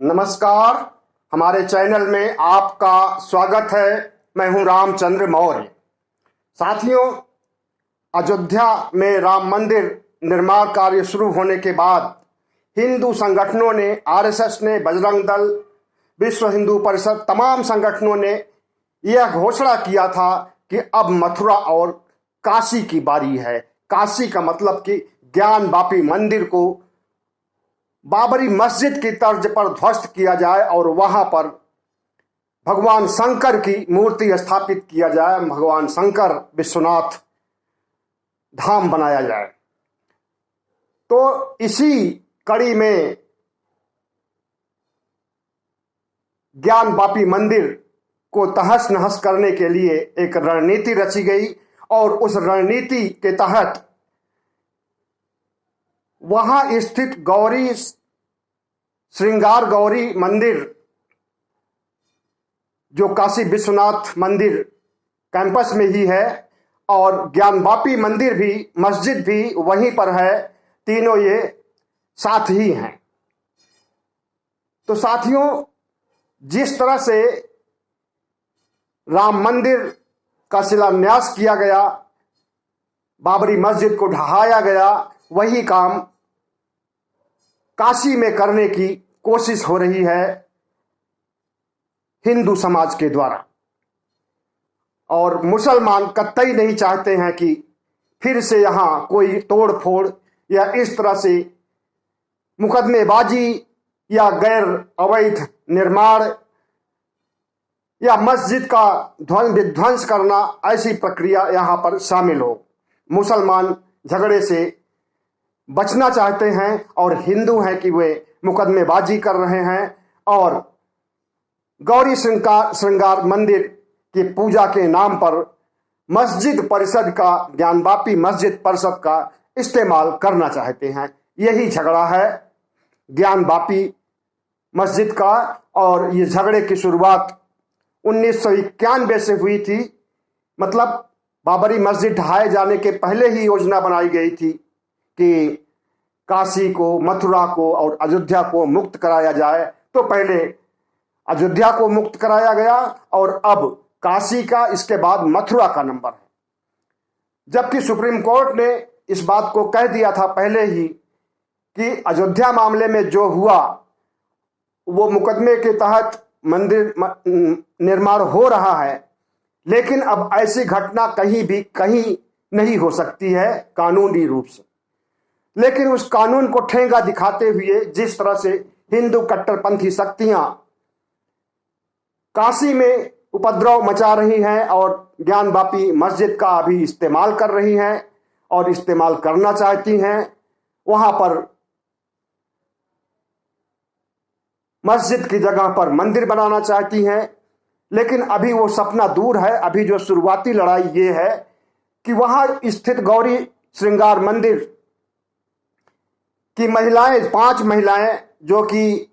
नमस्कार। हमारे चैनल में आपका स्वागत है। मैं हूं रामचंद्र मौर्य। साथियों, अयोध्या में राम मंदिर निर्माण कार्य शुरू होने के बाद हिंदू संगठनों ने, आरएसएस ने, बजरंग दल, विश्व हिंदू परिषद, तमाम संगठनों ने यह घोषणा किया था कि अब मथुरा और काशी की बारी है। काशी का मतलब कि ज्ञानवापी मंदिर को बाबरी मस्जिद की तर्ज पर ध्वस्त किया जाए और वहां पर भगवान शंकर की मूर्ति स्थापित किया जाए, भगवान शंकर विश्वनाथ धाम बनाया जाए। तो इसी कड़ी में ज्ञानवापी मंदिर को तहस नहस करने के लिए एक रणनीति रची गई और उस रणनीति के तहत वहां स्थित गौरी श्रृंगार गौरी मंदिर, जो काशी विश्वनाथ मंदिर कैंपस में ही है, और ज्ञानवापी मंदिर भी, मस्जिद भी वहीं पर है, तीनों ये साथ ही हैं। तो साथियों, जिस तरह से राम मंदिर का शिलान्यास किया गया, बाबरी मस्जिद को ढहाया गया, वही काम काशी में करने की कोशिश हो रही है हिंदू समाज के द्वारा। और मुसलमान कतई नहीं चाहते हैं कि फिर से यहां कोई तोड़ फोड़ या इस तरह से मुकदमेबाजी या गैर अवैध निर्माण या मस्जिद का विध्वंस करना, ऐसी प्रक्रिया यहां पर शामिल हो। मुसलमान झगड़े से बचना चाहते हैं और हिंदू हैं कि वे मुकदमेबाजी कर रहे हैं और गौरी श्रृंगार मंदिर की पूजा के नाम पर मस्जिद परिषद का, ज्ञानवापी मस्जिद परिषद का इस्तेमाल करना चाहते हैं। यही झगड़ा है ज्ञानवापी मस्जिद का। और ये झगड़े की शुरुआत 1991 से हुई थी। मतलब बाबरी मस्जिद ढहाए जाने के पहले ही योजना बनाई गई थी कि काशी को, मथुरा को और अयोध्या को मुक्त कराया जाए। तो पहले अयोध्या को मुक्त कराया गया और अब काशी का, इसके बाद मथुरा का नंबर है। जबकि सुप्रीम कोर्ट ने इस बात को कह दिया था पहले ही कि अयोध्या मामले में जो हुआ वो मुकदमे के तहत मंदिर निर्माण हो रहा है, लेकिन अब ऐसी घटना कहीं नहीं हो सकती है कानूनी रूप से। लेकिन उस कानून को ठेंगा दिखाते हुए जिस तरह से हिंदू कट्टरपंथी शक्तियां काशी में उपद्रव मचा रही हैं और ज्ञानवापी मस्जिद का अभी इस्तेमाल कर रही हैं और इस्तेमाल करना चाहती हैं, वहां पर मस्जिद की जगह पर मंदिर बनाना चाहती हैं। लेकिन अभी वो सपना दूर है। अभी जो शुरुआती लड़ाई ये है कि वहां स्थित गौरी श्रृंगार मंदिर की महिलाएं, 5 महिलाएं जो कि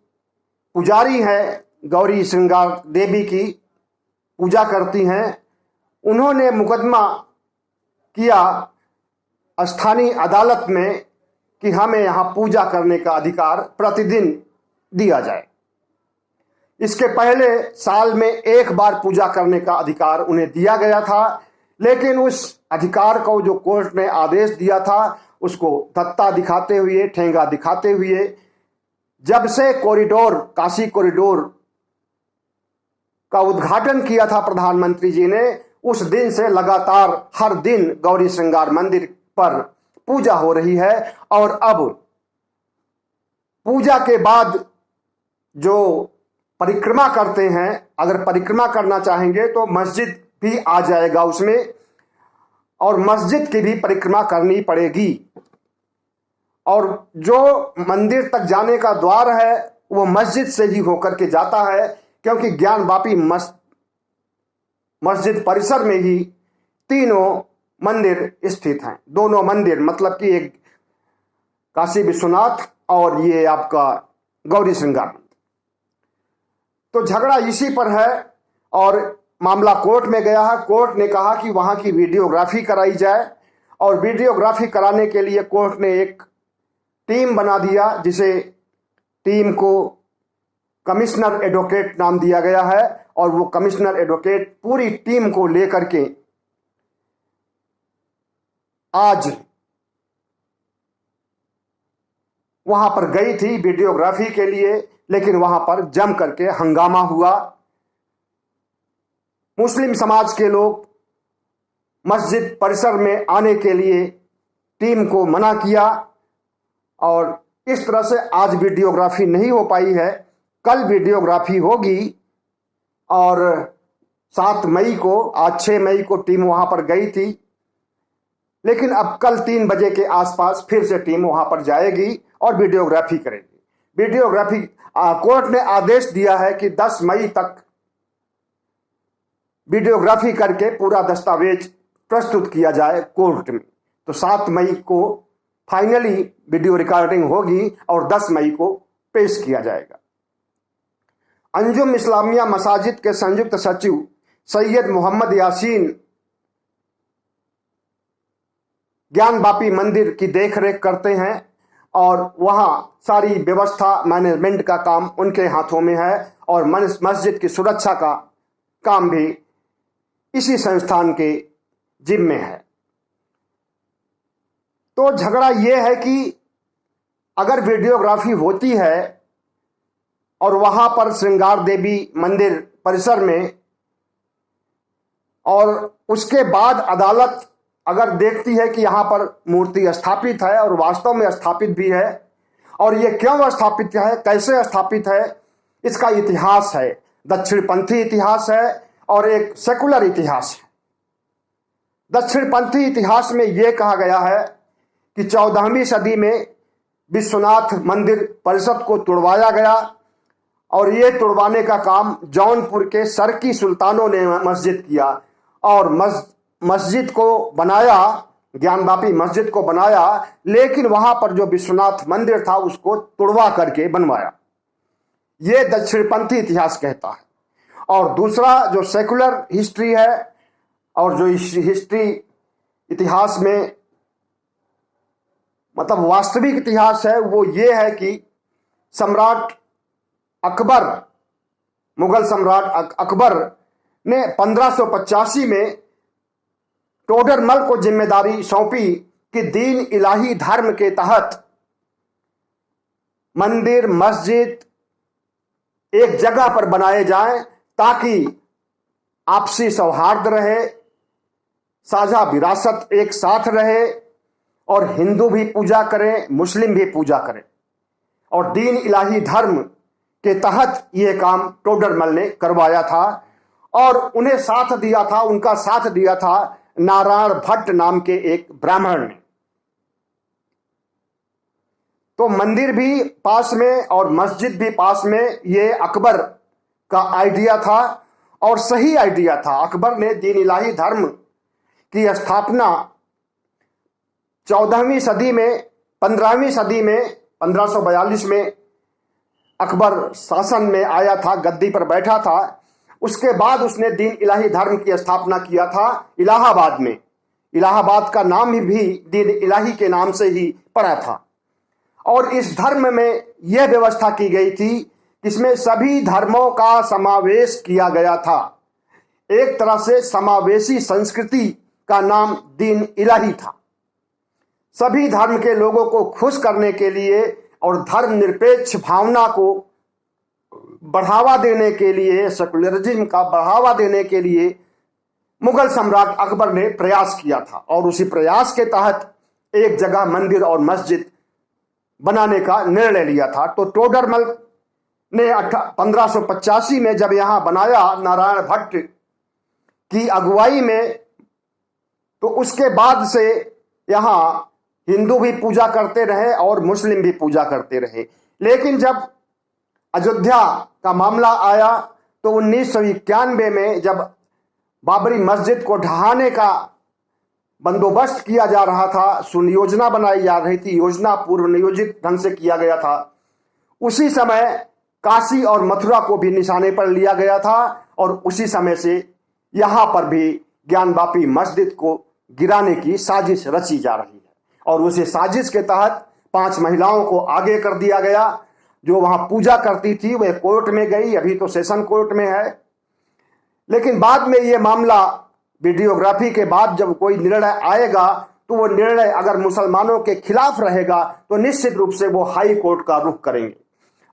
पुजारी हैं, गौरी श्रृंगार देवी की पूजा करती हैं, उन्होंने मुकदमा किया स्थानीय अदालत में कि हमें यहां पूजा करने का अधिकार प्रतिदिन दिया जाए। इसके पहले साल में एक बार पूजा करने का अधिकार उन्हें दिया गया था, लेकिन उस अधिकार को जो कोर्ट ने आदेश दिया था उसको तख्ता दिखाते हुए, ठेंगा दिखाते हुए, जब से कॉरिडोर, काशी कॉरिडोर का उद्घाटन किया था प्रधानमंत्री जी ने, उस दिन से लगातार हर दिन गौरी श्रृंगार मंदिर पर पूजा हो रही है। और अब पूजा के बाद जो परिक्रमा करते हैं, अगर परिक्रमा करना चाहेंगे तो मस्जिद भी आ जाएगा उसमें और मस्जिद की भी परिक्रमा करनी पड़ेगी। और जो मंदिर तक जाने का द्वार है वो मस्जिद से ही होकर के जाता है, क्योंकि ज्ञानवापी मस्जिद परिसर में ही तीनों मंदिर स्थित हैं। दोनों मंदिर मतलब कि एक काशी विश्वनाथ और ये आपका गौरी श्रृंगार। तो झगड़ा इसी पर है और मामला कोर्ट में गया है। कोर्ट ने कहा कि वहां की वीडियोग्राफी कराई जाए और वीडियोग्राफी कराने के लिए कोर्ट ने एक टीम बना दिया, जिसे टीम को कमिश्नर एडवोकेट नाम दिया गया है और वो कमिश्नर एडवोकेट पूरी टीम को लेकर के आज वहां पर गई थी वीडियोग्राफी के लिए, लेकिन वहां पर जम करके हंगामा हुआ। मुस्लिम समाज के लोग मस्जिद परिसर में आने के लिए टीम को मना किया और इस तरह से आज वीडियोग्राफी नहीं हो पाई है। कल वीडियोग्राफी होगी और 7 मई को, आज 6 मई को टीम वहां पर गई थी, लेकिन अब कल 3 बजे के आसपास फिर से टीम वहां पर जाएगी और वीडियोग्राफी करेगी। वीडियोग्राफी कोर्ट ने आदेश दिया है कि 10 मई तक वीडियोग्राफी करके पूरा दस्तावेज प्रस्तुत किया जाए कोर्ट में। तो 7 मई को फाइनली वीडियो रिकॉर्डिंग होगी और 10 मई को पेश किया जाएगा। अंजुम इस्लामिया मसाजिद के संयुक्त सचिव सैयद मोहम्मद यासीन ज्ञान बापी मंदिर की देखरेख करते हैं और वहां सारी व्यवस्था मैनेजमेंट का काम उनके हाथों में है और मस्जिद की सुरक्षा का काम भी इसी संस्थान के जिम्मे है। तो झगड़ा यह है कि अगर वीडियोग्राफी होती है और वहां पर श्रृंगार देवी मंदिर परिसर में और उसके बाद अदालत अगर देखती है कि यहां पर मूर्ति स्थापित है और वास्तव में स्थापित भी है और ये क्यों स्थापित है, कैसे स्थापित है, इसका इतिहास है, दक्षिणपंथी इतिहास है और एक सेकुलर इतिहास है। दक्षिणपंथी इतिहास में यह कहा गया है कि 14वीं सदी में विश्वनाथ मंदिर परिषद को तोड़वाया गया और ये तोड़वाने का काम जौनपुर के सरकी सुल्तानों ने मस्जिद किया और मस्जिद को बनाया, ज्ञानवापी मस्जिद को बनाया, लेकिन वहां पर जो विश्वनाथ मंदिर था उसको तोड़वा करके बनवाया। ये दक्षिणपंथी इतिहास कहता है। और दूसरा जो सेकुलर हिस्ट्री है और जो हिस्ट्री इतिहास में मतलब वास्तविक इतिहास है, वो ये है कि सम्राट अकबर, मुगल सम्राट अकबर ने 1585 में टोडरमल को जिम्मेदारी सौंपी कि दीन इलाही धर्म के तहत मंदिर मस्जिद एक जगह पर बनाए जाएं ताकि आपसी सौहार्द रहे, साझा विरासत एक साथ रहे और हिंदू भी पूजा करें, मुस्लिम भी पूजा करें। और दीन इलाही धर्म के तहत यह काम टोडरमल ने करवाया था और उन्हें साथ दिया था, उनका साथ दिया था नारायण भट्ट नाम के एक ब्राह्मण ने। तो मंदिर भी पास में और मस्जिद भी पास में, ये अकबर का आइडिया था और सही आइडिया था। अकबर ने दीन इलाही धर्म की स्थापना 14वीं सदी में, 15वीं सदी में, 1542 में अकबर शासन में आया था, गद्दी पर बैठा था। उसके बाद उसने दीन इलाही धर्म की स्थापना किया था इलाहाबाद में। इलाहाबाद का नाम भी दीन इलाही के नाम से ही पड़ा था और इस धर्म में यह व्यवस्था की गई थी, इसमें सभी धर्मों का समावेश किया गया था। एक तरह से समावेशी संस्कृति का नाम दीन इलाही था। सभी धर्म के लोगों को खुश करने के लिए और धर्मनिरपेक्ष भावना को बढ़ावा देने के लिए, सेकुलरिज्म का बढ़ावा देने के लिए मुगल सम्राट अकबर ने प्रयास किया था और उसी प्रयास के तहत एक जगह मंदिर और मस्जिद बनाने का निर्णय लिया था। तो टोडरमल ने 1585 में जब यहां बनाया नारायण भट्ट की अगुवाई में, तो उसके बाद से यहां हिंदू भी पूजा करते रहे और मुस्लिम भी पूजा करते रहे। लेकिन जब अयोध्या का मामला आया तो 1991 में जब बाबरी मस्जिद को ढहाने का बंदोबस्त किया जा रहा था, सुनियोजना बनाई जा रही थी, योजना पूर्व नियोजित ढंग से किया गया था, उसी समय काशी और मथुरा को भी निशाने पर लिया गया था और उसी समय से यहां पर भी ज्ञानवापी मस्जिद को गिराने की साजिश रची जा रही है। और उसी साजिश के तहत 5 महिलाओं को आगे कर दिया गया जो वहां पूजा करती थी वह कोर्ट में गई, अभी तो सेशन कोर्ट में है। लेकिन बाद में ये मामला वीडियोग्राफी के बाद जब कोई निर्णय आएगा तो वो निर्णय अगर मुसलमानों के खिलाफ रहेगा तो निश्चित रूप से वो हाई कोर्ट का रुख करेंगे,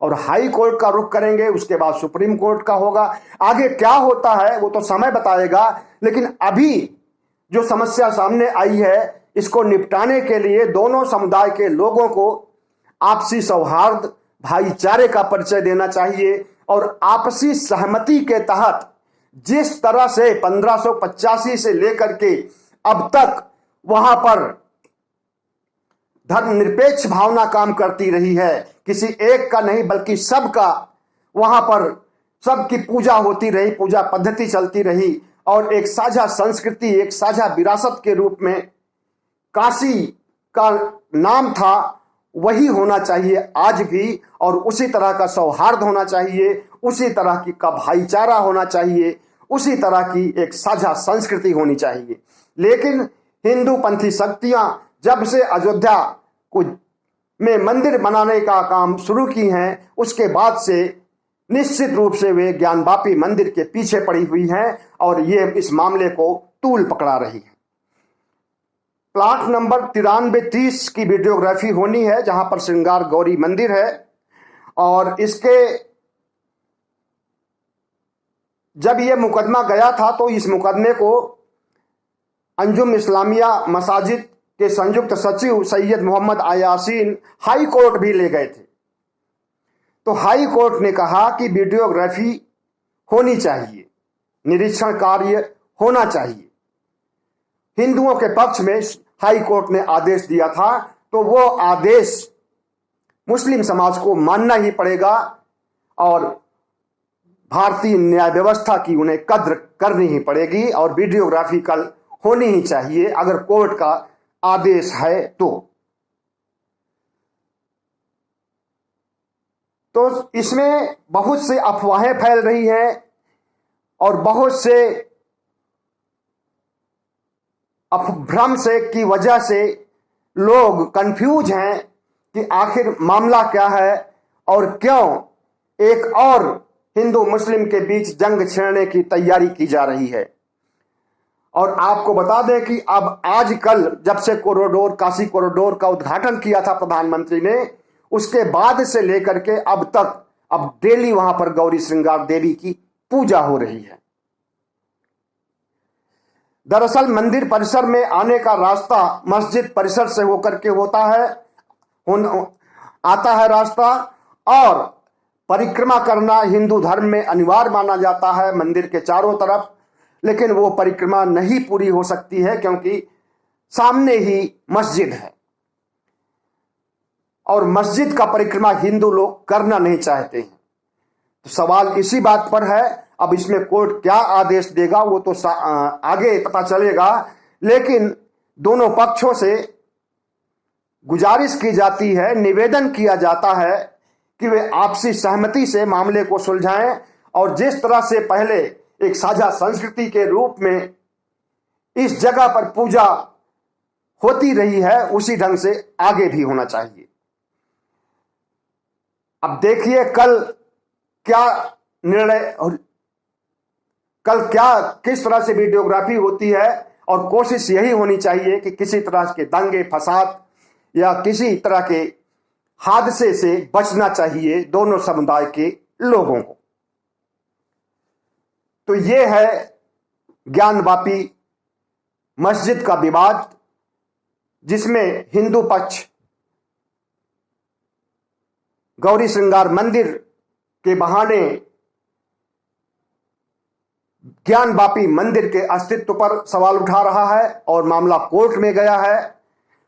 और हाई कोर्ट का रुख करेंगे, उसके बाद सुप्रीम कोर्ट का होगा। आगे क्या होता है वो तो समय बताएगा, लेकिन अभी जो समस्या सामने आई है इसको निपटाने के लिए दोनों समुदाय के लोगों को आपसी सौहार्द, भाईचारे का परिचय देना चाहिए, और आपसी सहमति के तहत जिस तरह से 1585 से लेकर के अब तक वहां पर धर्मनिरपेक्ष भावना काम करती रही है, किसी एक का नहीं बल्कि सबका, वहां पर सबकी पूजा होती रही, पूजा पद्धति चलती रही, और एक साझा संस्कृति, एक साझा विरासत के रूप में काशी का नाम था, वही होना चाहिए आज भी, और उसी तरह का सौहार्द होना चाहिए, उसी तरह की का भाईचारा होना चाहिए, उसी तरह की एक साझा संस्कृति होनी चाहिए। लेकिन हिंदू पंथी शक्तियां जब से अयोध्या को में मंदिर बनाने का काम शुरू की हैं, उसके बाद से निश्चित रूप से वे ज्ञानवापी मंदिर के पीछे पड़ी हुई हैं, और ये इस मामले को तूल पकड़ा रही है। प्लाट नंबर 9330 की वीडियोग्राफी होनी है, जहां पर श्रृंगार गौरी मंदिर है, और इसके जब ये मुकदमा गया था तो इस मुकदमे को अंजुम इस्लामिया मसाजिद के संयुक्त सचिव सैयद मोहम्मद यासीन हाई कोर्ट भी ले गए थे। तो हाई कोर्ट ने कहा कि वीडियोग्राफी होनी चाहिए, निरीक्षण कार्य होना चाहिए। हिंदुओं के पक्ष में हाई कोर्ट ने आदेश दिया था, तो वो आदेश मुस्लिम समाज को मानना ही पड़ेगा, और भारतीय न्याय व्यवस्था की उन्हें कद्र करनी ही पड़ेगी, और वीडियोग्राफी कल होनी ही चाहिए अगर कोर्ट का आदेश है तो इसमें बहुत से अफवाहें फैल रही हैं, और बहुत से भ्रम से की वजह से लोग कंफ्यूज हैं कि आखिर मामला क्या है, और क्यों एक और हिंदू मुस्लिम के बीच जंग छेड़ने की तैयारी की जा रही है। और आपको बता दें कि अब आजकल जब से कॉरिडोर, काशी कॉरिडोर का उद्घाटन किया था प्रधानमंत्री ने, उसके बाद से लेकर के अब तक अब डेली वहां पर गौरी श्रृंगार देवी की पूजा हो रही है। दरअसल मंदिर परिसर में आने का रास्ता मस्जिद परिसर से होकर के आता है रास्ता, और परिक्रमा करना हिंदू धर्म में अनिवार्य माना जाता है मंदिर के चारों तरफ। लेकिन वो परिक्रमा नहीं पूरी हो सकती है क्योंकि सामने ही मस्जिद है, और मस्जिद का परिक्रमा हिंदू लोग करना नहीं चाहते हैं। तो सवाल इसी बात पर है, अब इसमें कोर्ट क्या आदेश देगा वो तो आगे पता चलेगा। लेकिन दोनों पक्षों से गुजारिश की जाती है, निवेदन किया जाता है कि वे आपसी सहमति से मामले को सुलझाएं, और जिस तरह से पहले एक साझा संस्कृति के रूप में इस जगह पर पूजा होती रही है, उसी ढंग से आगे भी होना चाहिए। अब देखिए कल क्या निर्णय और कल क्या किस तरह से वीडियोग्राफी होती है, और कोशिश यही होनी चाहिए कि किसी तरह के दंगे फसाद या किसी तरह के हादसे से बचना चाहिए दोनों समुदाय के लोगों को। तो ये है ज्ञानवापी मस्जिद का विवाद, जिसमें हिंदू पक्ष गौरी श्रृंगार मंदिर के बहाने ज्ञानवापी मंदिर के अस्तित्व पर सवाल उठा रहा है, और मामला कोर्ट में गया है,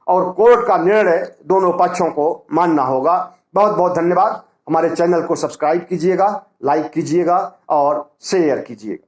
और कोर्ट का निर्णय दोनों पक्षों को मानना होगा। बहुत बहुत धन्यवाद। हमारे चैनल को सब्सक्राइब कीजिएगा, लाइक कीजिएगा और शेयर कीजिएगा।